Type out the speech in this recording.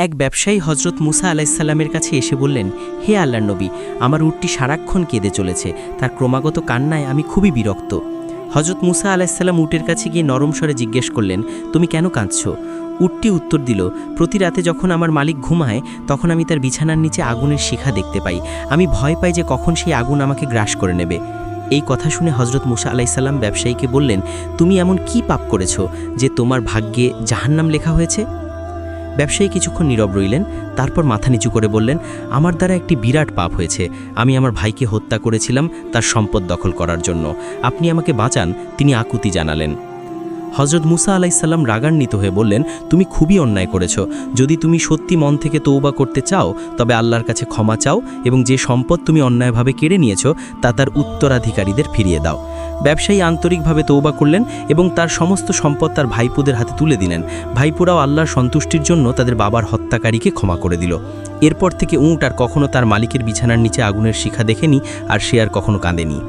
এক ব্যবসায়ী হজরত মুসা আলাইসাল্লামের কাছে এসে বললেন, হে আল্লাহর নবী, আমার উটটি সারাক্ষণ কেঁদে চলেছে, তার ক্রমাগত কান্নায় আমি খুবই বিরক্ত। হজরত মুসা আলাইসাল্লাম উটের কাছে গিয়ে নরম স্বরে জিজ্ঞেস করলেন, তুমি কেন কাঁদছ? উটটি উত্তর দিল, প্রতি রাতে যখন আমার মালিক ঘুমায় তখন আমি তার বিছানার নিচে আগুনের শিখা দেখতে পাই। আমি ভয় পাই যে কখন সেই আগুন আমাকে গ্রাস করে নেবে। এই কথা শুনে হজরত মুসা আলাইসাল্লাম ব্যবসায়ীকে বললেন, তুমি এমন কি পাপ করেছ যে তোমার ভাগ্যে জাহান্নাম লেখা হয়েছে? ব্যবসায়ী কিছুক্ষণ নীরব রইলেন, তারপর মাথা নিচু করে বললেন, আমার দ্বারা একটি বিরাট পাপ হয়েছে। আমি আমার ভাইকে হত্যা করেছিলাম তার সম্পদ দখল করার জন্য। আপনি আমাকে বাঁচান। তিনি আকুতি জানালেন। হজরত মুসা আলাইসাল্লাম রাগান্বিত হয়ে বললেন, তুমি খুবই অন্যায় করেছ। যদি তুমি সত্যি মন থেকে তৌবা করতে চাও তবে আল্লাহর কাছে ক্ষমা চাও এবং যে সম্পদ তুমি অন্যায়ভাবে কেড়ে নিয়েছ তা তার উত্তরাধিকারীদের ফিরিয়ে দাও। ব্যবসায়ী আন্তরিকভাবে তৌবা করলেন এবং তার সমস্ত সম্পদ তার ভাইপোদের হাতে তুলে দিলেন। ভাইপোরাও আল্লাহর সন্তুষ্টির জন্য তাদের বাবার হত্যাকারীকে ক্ষমা করে দিল। এরপর থেকে উট আর কখনো তার মালিকের বিছানার নিচে আগুনের শিখা দেখেনি, আর সে আর কখনো কাঁদেনি।